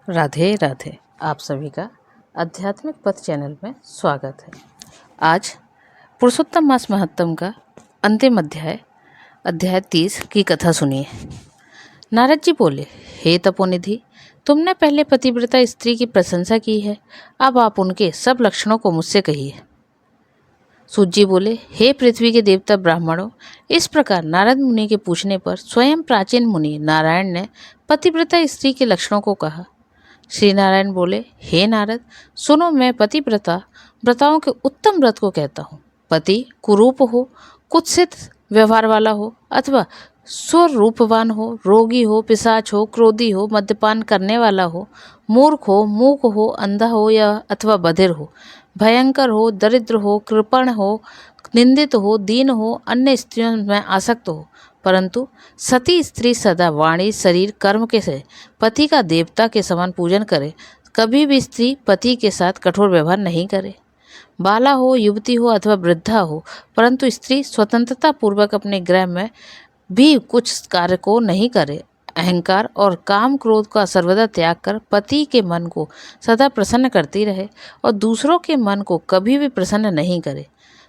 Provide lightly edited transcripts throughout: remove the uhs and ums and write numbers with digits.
राधे राधे। आप सभी का आध्यात्मिक पथ चैनल में स्वागत है। आज पुरुषोत्तम मास महत्तम का अंतिम अध्याय 30 की कथा सुनिए। नारद जी बोले, हे तपोनिधि, तुमने पहले पतिव्रता स्त्री की प्रशंसा की है, अब आप उनके सब लक्षणों को मुझसे कहिए। सूत जी बोले, हे पृथ्वी के देवता ब्राह्मणों, इस प्रकार नारद मुनि के पूछने पर स्वयं प्राचीन मुनि नारायण ने पतिव्रता स्त्री के लक्षणों को कहा। श्री नारायण बोले, हे नारद, सुनो, मैं पतिव्रता व्रताओं के उत्तम व्रत को कहता हूँ। पति कुरूप हो, कुत्सित व्यवहार वाला हो अथवा स्वरूपवान हो, रोगी हो, पिशाच हो, क्रोधी हो, मद्यपान करने वाला हो, मूर्ख हो, मूक हो, अंधा हो या अथवा बधिर हो, भयंकर हो, दरिद्र हो, कृपण हो, निंदित हो, दीन हो, अन्य स्त्रियों में आसक्त हो, परंतु सती स्त्री सदा वाणी शरीर कर्म के से पति का देवता के समान पूजन करे, कभी भी स्त्री पति के साथ कठोर व्यवहार नहीं करे। बाला हो, युवती हो अथवा वृद्धा हो, परंतु स्त्री स्वतंत्रता पूर्वक अपने गृह में भी कुछ कार्य को नहीं करे। अहंकार और काम क्रोध का सर्वदा त्याग कर पति के मन को सदा प्रसन्न करती रहे और दूसरों के मन को कभी भी प्रसन्न नहीं करे।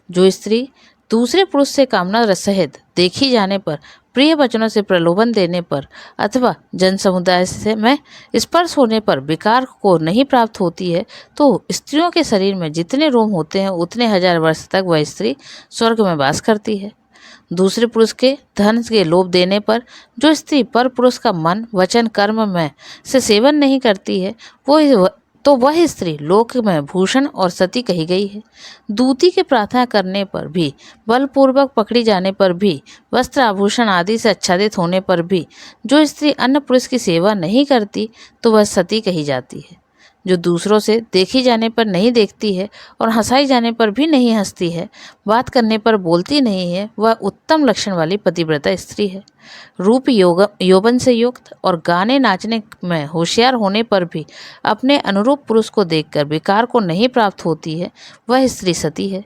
जो स्त्री दूसरे पुरुष से कामना रस सहित देखी जाने पर, प्रिय वचनों से प्रलोभन देने पर अथवा जन समुदाय से में स्पर्श होने पर विकार को नहीं प्राप्त होती है, तो स्त्रियों के शरीर में जितने रोम होते हैं उतने हजार वर्ष तक वह स्त्री स्वर्ग में वास करती है। दूसरे पुरुष के धन के लोभ देने पर जो स्त्री पर पुरुष का मन वचन कर्म में से सेवन नहीं करती है, वह स्त्री लोक में भूषण और सती कही गई है। दूती की प्रार्थना करने पर भी, बलपूर्वक पकड़ी जाने पर भी, वस्त्र आभूषण आदि से आच्छादित होने पर भी जो स्त्री अन्य पुरुष की सेवा नहीं करती, तो वह सती कही जाती है। जो दूसरों से देखी जाने पर नहीं देखती है और हंसाई जाने पर भी नहीं हंसती है, बात करने पर बोलती नहीं है, वह उत्तम लक्षण वाली पतिव्रता स्त्री है। रूप यौवन से युक्त और गाने नाचने में होशियार होने पर भी अपने अनुरूप पुरुष को देखकर विकार को नहीं प्राप्त होती है, वह स्त्री सती है।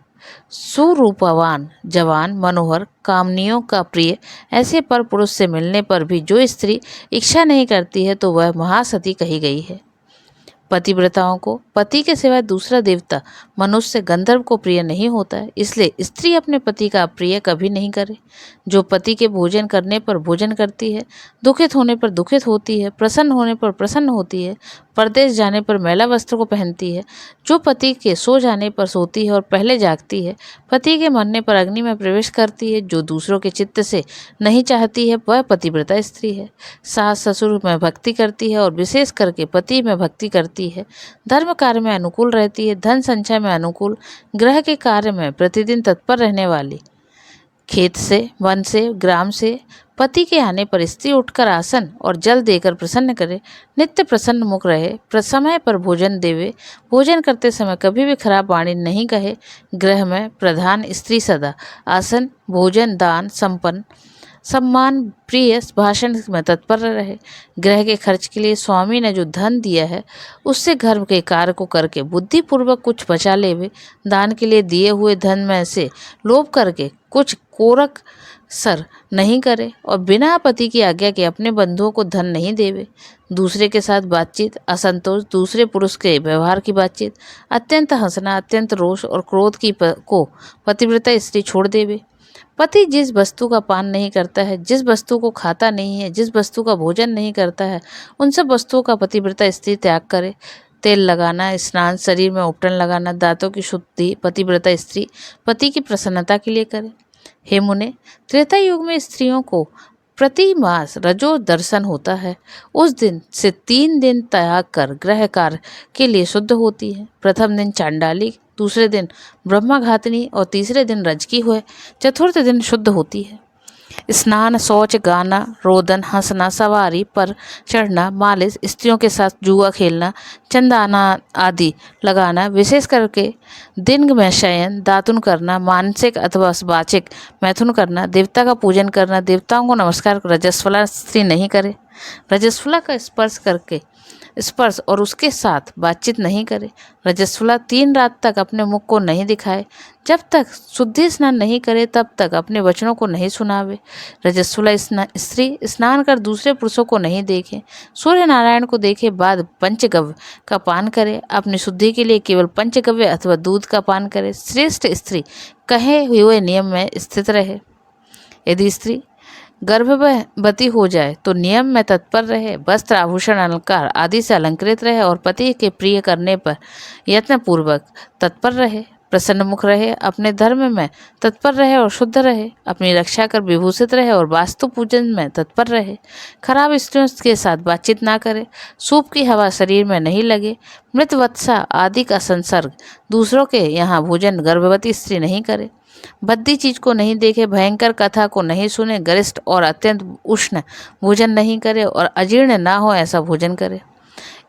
सुरूपवान, जवान, मनोहर, कामनियों का प्रिय ऐसे पर पुरुष से मिलने पर भी जो स्त्री इच्छा नहीं करती है, तो वह महासती कही गई है। पतिव्रताओं को पति के सिवाय दूसरा देवता मनुष्य गंधर्व को प्रिय नहीं होता है, इसलिए स्त्री अपने पति का प्रिय कभी नहीं करे। जो पति के भोजन करने पर भोजन करती है, दुखित होने पर दुखित होती है, प्रसन्न होने पर प्रसन्न होती है, परदेश जाने पर मैला वस्त्र को पहनती है, जो पति के सो जाने पर सोती है और पहले जागती है, पति के मरने पर अग्नि में प्रवेश करती है, जो दूसरों के चित्त से नहीं चाहती है, वह पतिव्रता स्त्री है। सास ससुर में भक्ति करती है और विशेष करके पति में भक्ति करती है, धर्म कार्य में अनुकूल रहती है, धन संचय में अनुकूल, गृह के कार्य में प्रतिदिन तत्पर रहने वाली, खेत से, वन से, ग्राम से पति के आने पर स्त्री उठकर आसन और जल देकर प्रसन्न करे, नित्य प्रसन्न मुख रहे, समय पर भोजन देवे, भोजन करते समय कभी भी खराब वाणी नहीं कहे, गृह में प्रधान स्त्री सदा आसन, भोजन, दान, संपन्न, सम्मान, प्रिय भाषण में तत्पर रहे, गृह के खर्च के लिए स्वामी ने जो धन दिया है उससे घर के कार्य को करके बुद्धिपूर्वक कुछ बचा लेवे, दान के लिए दिए हुए धन में से लोभ करके कुछ कोरक सर नहीं करे और बिना पति की आज्ञा के अपने बंधुओं को धन नहीं देवे, दूसरे के साथ बातचीत, असंतोष, दूसरे पुरुष के व्यवहार की बातचीत, अत्यंत हंसना, अत्यंत रोष और क्रोध को पतिव्रता स्त्री छोड़ देवे। पति जिस वस्तु का पान नहीं करता है, जिस वस्तु को खाता नहीं है, जिस वस्तु का भोजन नहीं करता है, उन सब वस्तुओं का पतिव्रता स्त्री त्याग करे। तेल लगाना, स्नान, शरीर में उपटन लगाना, दांतों की शुद्धि पतिव्रता स्त्री पति की प्रसन्नता के लिए करे। हे मुने, त्रेता युग में स्त्रियों को प्रति मास रजो दर्शन होता है, उस दिन से 3 दिन त्याग कर गृह कार्य के लिए शुद्ध होती है। प्रथम दिन चांडाली, दूसरे दिन ब्रह्मघातिनी और तीसरे दिन रजकी हुए, चतुर्थ दिन शुद्ध होती है। स्नान, शौच, गाना, रोदन, हंसना, सवारी पर चढ़ना, मालिश, स्त्रियों के साथ जुआ खेलना, चंदाना आदि लगाना, विशेष करके दिन में शयन, दातुन करना, मानसिक अथवा वाचिक मैथुन करना, देवता का पूजन करना, देवताओं को नमस्कार रजस्वला स्त्री नहीं करे। रजस्वला का स्पर्श और उसके साथ बातचीत नहीं करे। रजस्वला 3 रात तक अपने मुख को नहीं दिखाए। जब तक शुद्धि स्नान नहीं करे तब तक अपने वचनों को नहीं सुनावे। रजस्वला स्त्री स्नान कर दूसरे पुरुषों को नहीं देखे, सूर्य नारायण को देखे बाद पंचगव्य का पान करे। अपनी शुद्धि के लिए केवल पंचगव्य अथवा दूध का पान करे। श्रेष्ठ स्त्री कहे हुए नियम में स्थित रहे। यदि स्त्री गर्भवती हो जाए तो नियम में तत्पर रहे, वस्त्र आभूषण अलंकार आदि से अलंकृत रहे और पति के प्रिय करने पर यत्नपूर्वक तत्पर रहे, प्रसन्न मुख रहे, अपने धर्म में तत्पर रहे और शुद्ध रहे, अपनी रक्षा कर विभूषित रहे और वास्तु पूजन में तत्पर रहे। खराब स्त्रियों के साथ बातचीत ना करे, सूप की हवा शरीर में नहीं लगे, मृत वत्सा आदि का संसर्ग दूसरों के यहाँ भोजन गर्भवती स्त्री नहीं करे, भद्दी चीज को नहीं देखे, भयंकर कथा को नहीं सुने, गरिष्ठ और अत्यंत उष्ण भोजन नहीं करे और अजीर्ण ना हो ऐसा भोजन करे।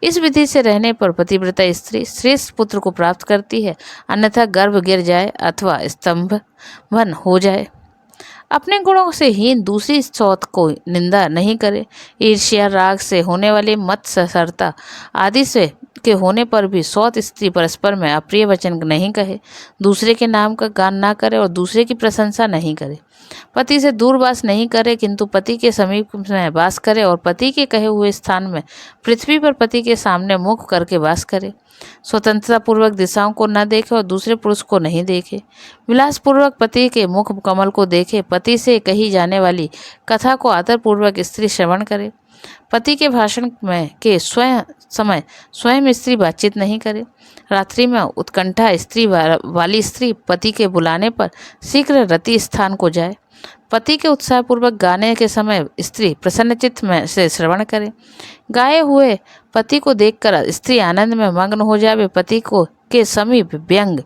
इस विधि से रहने पर पतिव्रता स्त्री श्रेष्ठ पुत्र को प्राप्त करती है, अन्यथा गर्भ गिर जाए अथवा स्तंभन हो जाए। अपने गुणों से हीन दूसरी सौत को निंदा नहीं करे। ईर्ष्या राग से होने वाली मत्सरता आदि से के होने पर भी सौत स्त्री परस्पर में अप्रिय वचन नहीं कहे, दूसरे के नाम का गान ना करे और दूसरे की प्रशंसा नहीं करे। पति से दूर वास नहीं करे किंतु पति के समीप में वास करे और पति के कहे हुए स्थान में पृथ्वी पर पति के सामने मुख करके वास करे। स्वतंत्रता पूर्वक दिशाओं को न देखे और दूसरे पुरुष को नहीं देखे। विलास पूर्वक पति के मुख कमल को देखे। पति से कही जाने वाली कथा को आदर पूर्वक स्त्री श्रवण करे। पति के भाषण में के स्वयं स्त्री बातचीत नहीं करे। रात्रि में उत्कंठा स्त्री वाली स्त्री पति के बुलाने पर शीघ्र रति स्थान को जाए। पति के उत्साहपूर्वक गाने के समय स्त्री प्रसन्नचित्त में से श्रवण करे। गाए हुए पति को देखकर स्त्री आनंद में मग्न हो जावे। पति को के समीप व्यंग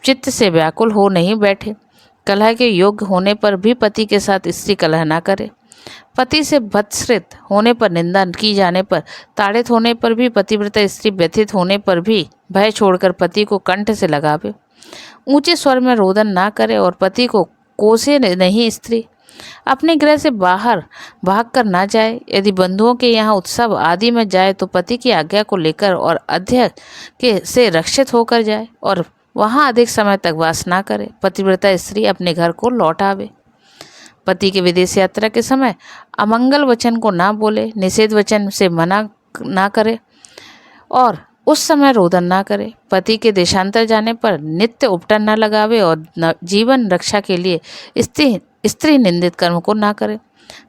चित्त से व्याकुल हो नहीं बैठे। कलह के योग्य होने पर भी पति के साथ स्त्री कलह ना करे। पति से भत्सृत होने पर, निंदा की जाने पर, ताड़ित होने पर भी पतिव्रता स्त्री व्यथित होने पर भी भय छोड़कर पति को कंठ से लगावे। ऊंचे स्वर में रोदन ना करे और पति को कोसे नहीं। स्त्री अपने गृह से बाहर भाग कर ना जाए। यदि बंधुओं के यहाँ उत्सव आदि में जाए तो पति की आज्ञा को लेकर और अध्यक्ष के से रक्षित होकर जाए और वहाँ अधिक समय तक वास ना करे। पतिव्रता स्त्री अपने घर को लौट आवे। पति के विदेश यात्रा के समय अमंगल वचन को ना बोले, निषेध वचन से मना ना करे और उस समय रोदन ना करे। पति के देशांतर जाने पर नित्य उपटन ना लगावे और जीवन रक्षा के लिए स्त्री निंदित कर्म को ना करे।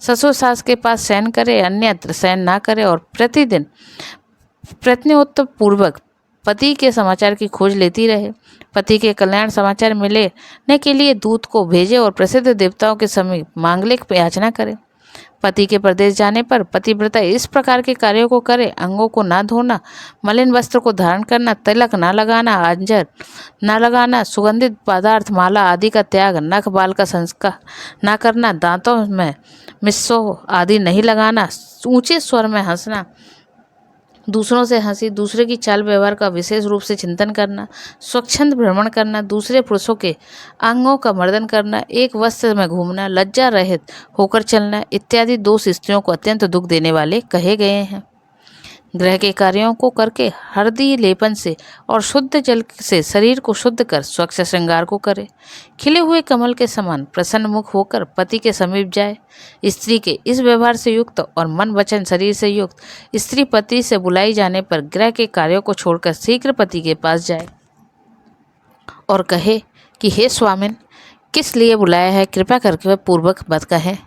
ससुर सास के पास शयन करे, अन्यत्र शयन ना करे और प्रतिदिन प्रत्योत्तर पूर्वक पति के समाचार की खोज लेती रहे। पति के कल्याण समाचार मिलने के लिए दूत को भेजे और प्रसिद्ध देवताओं के समीप मांगलिक याचना करे। पति के प्रदेश जाने पर पतिव्रता इस प्रकार के कार्यों को करे: अंगों को ना धोना, मलिन वस्त्र को धारण करना, तिलक ना लगाना, अंजन ना लगाना, सुगंधित पदार्थ माला आदि का त्याग, नख बाल का संस्कार ना करना, दांतों में मिस्सो आदि नहीं लगाना, ऊंचे स्वर में हंसना, दूसरों से हंसी, दूसरे की चाल व्यवहार का विशेष रूप से चिंतन करना, स्वच्छंद भ्रमण करना, दूसरे पुरुषों के अंगों का मर्दन करना, एक वस्त्र में घूमना, लज्जा रहित होकर चलना इत्यादि दोष स्त्रियों को अत्यंत दुख देने वाले कहे गए हैं। ग्रह के कार्यों को करके हरदी लेपन से और शुद्ध जल से शरीर को शुद्ध कर स्वच्छ श्रृंगार को करे। खिले हुए कमल के समान प्रसन्न मुख होकर पति के समीप जाए। स्त्री के इस व्यवहार से युक्त और मन वचन शरीर से युक्त स्त्री पति से बुलाई जाने पर ग्रह के कार्यों को छोड़कर शीघ्र पति के पास जाए और कहे कि हे स्वामिन, किस लिए बुलाया है, कृपा करके वह पूर्वक मत कहे।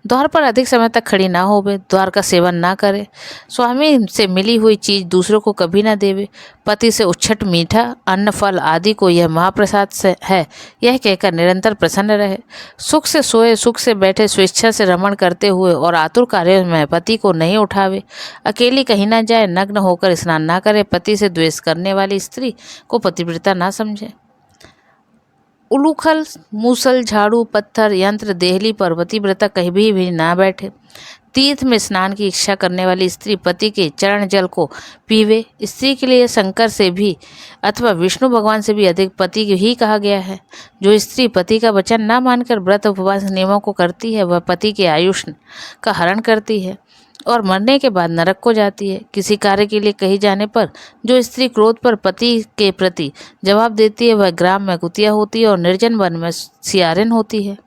द्वार पर अधिक समय तक खड़ी ना होवे, द्वार का सेवन ना करे, स्वामी से मिली हुई चीज दूसरों को कभी ना देवे, पति से उच्छट मीठा अन्न फल आदि को यह महाप्रसाद से है यह कहकर निरंतर प्रसन्न रहे, सुख से सोए सुख से बैठे स्वेच्छा से रमण करते हुए और आतुर कार्य में पति को नहीं उठावे, अकेली कहीं ना जाए, नग्न होकर स्नान ना करे, पति से द्वेष करने वाली स्त्री को पतिव्रता ना समझे। उलूखल मूसल झाड़ू पत्थर यंत्र देहली पर पतिव्रता कहीं भी ना बैठे। तीर्थ में स्नान की इच्छा करने वाली स्त्री पति के चरण जल को पीवे। स्त्री के लिए शंकर से भी अथवा विष्णु भगवान से भी अधिक पति ही कहा गया है। जो स्त्री पति का वचन ना मानकर व्रत उपवास नियमों को करती है वह पति के आयुष का हरण करती है और मरने के बाद नरक को जाती है। किसी कार्य के लिए कही जाने पर जो स्त्री क्रोध पर पति के प्रति जवाब देती है वह ग्राम में कुतिया होती है और निर्जन वन में सियारिन होती है।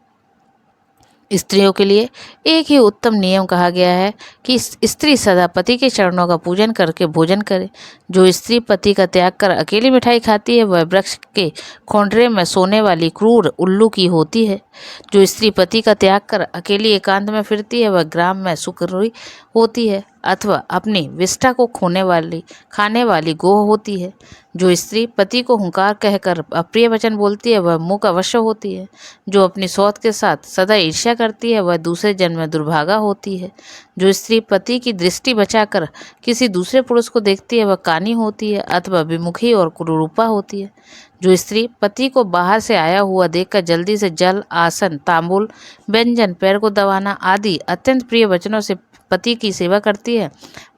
स्त्रियों के लिए एक ही उत्तम नियम कहा गया है कि स्त्री सदा पति के चरणों का पूजन करके भोजन करे। जो स्त्री पति का त्याग कर अकेली मिठाई खाती है वह वृक्ष के खोंडरे में सोने वाली क्रूर उल्लू की होती है। जो स्त्री पति का त्याग कर अकेली एकांत में फिरती है वह ग्राम में सुकरुई होती है अथवा अपनी विष्ठा को खाने वाली गोह होती है। जो स्त्री पति को हुंकार कहकर अप्रिय वचन बोलती है वह मूक अवश्य होती है। जो अपनी सौत के साथ सदा ईर्ष्या करती है वह दूसरे जन्म में दुर्भागा होती है। जो स्त्री पति की दृष्टि बचाकर किसी दूसरे पुरुष को देखती है वह कानी होती है अथवा विमुखी और कुरूपा होती है। जो स्त्री पति को बाहर से आया हुआ देखकर जल्दी से जल, आसन, तांबूल, व्यंजन, पैर को दबाना आदि अत्यंत प्रिय वचनों से पति की सेवा करती है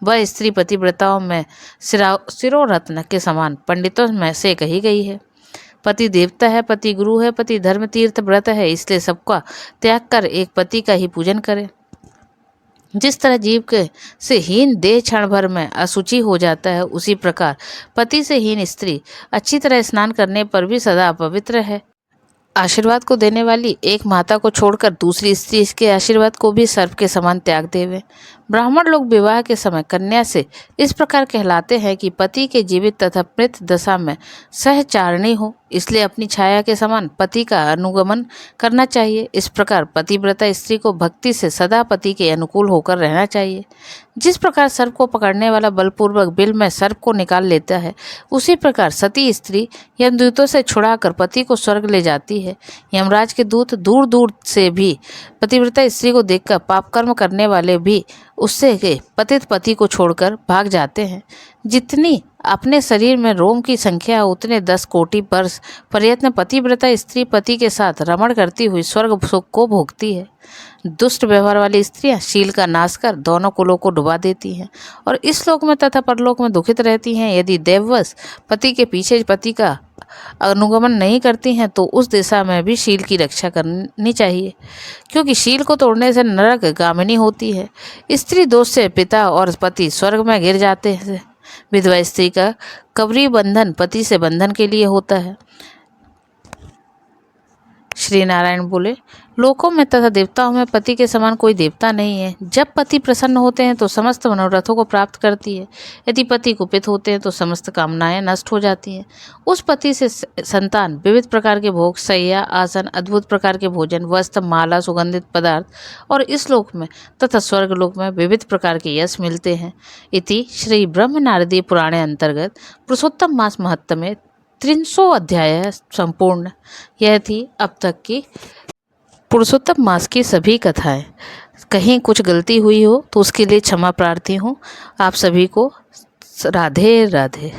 वह स्त्री पतिव्रताओं में शिरोरत्न के समान पंडितों में से कही गई है। पति देवता है, पति गुरु है, पति धर्म तीर्थ व्रत है, इसलिए सबका त्याग कर एक पति का ही पूजन करें। जिस तरह जीव के से हीन देह क्षण भर में अशुचि हो जाता है उसी प्रकार पति से हीन स्त्री अच्छी तरह स्नान करने पर भी सदा अपवित्र है। आशीर्वाद को देने वाली एक माता को छोड़कर दूसरी स्त्री इसके आशीर्वाद को भी सर्प के समान त्याग देवे। ब्राह्मण लोग विवाह के समय कन्या से इस प्रकार कहलाते हैं कि पति के जीवित तथा मृत दशा में सहचारिणी हो, इसलिए अपनी छाया के समान पति का अनुगमन करना चाहिए। इस प्रकार पतिव्रता स्त्री को भक्ति से सदा पति के अनुकूल होकर रहना चाहिए। जिस प्रकार सर्प को पकड़ने वाला बलपूर्वक बिल में सर्प को निकाल लेता है उसी प्रकार सती स्त्री यमदूतों से छुड़ाकर पति को स्वर्ग ले जाती है। यमराज के दूत दूर दूर से भी पतिव्रता स्त्री को देखकर पाप कर्म करने वाले भी उससे के पतित पति को छोड़कर भाग जाते हैं। जितनी अपने शरीर में रोम की संख्या उतने 10 कोटि वर्ष प्रयत्न पतिव्रता स्त्री पति के साथ रमण करती हुई स्वर्ग सुख को भोगती है। दुष्ट व्यवहार वाली स्त्रियां शील का नाश कर दोनों कुलों को डुबा देती हैं और इस लोक में तथा परलोक में दुखित रहती हैं। यदि देववश पति के पीछे पति का अनुगमन नहीं करती हैं तो उस दिशा में भी शील की रक्षा करनी चाहिए, क्योंकि शील को तोड़ने से नरक गामिनी होती है। स्त्री दोष से पिता और पति स्वर्ग में गिर जाते हैं। विधवा स्त्री का कबरी बंधन पति से बंधन के लिए होता है। श्री नारायण बोले, लोकों में तथा देवताओं में पति के समान कोई देवता नहीं है। जब पति प्रसन्न होते हैं तो समस्त मनोरथों को प्राप्त करती है। यदि पति कुपित होते हैं तो समस्त कामनाएं नष्ट हो जाती हैं। उस पति से संतान, विविध प्रकार के भोग, शैया, आसन, अद्भुत प्रकार के भोजन, वस्त्र, माला, सुगंधित पदार्थ और इस लोक में तथा स्वर्ग लोक में विविध प्रकार के यश मिलते हैं। इति श्री ब्रह्म नारदीय पुराणे अंतर्गत पुरुषोत्तम मास महत्तम में 300 अध्याय संपूर्ण। यह थी अब तक की पुरुषोत्तम मास की सभी कथाएं। कहीं कुछ गलती हुई हो तो उसके लिए क्षमा प्रार्थी हूँ। आप सभी को राधे राधे।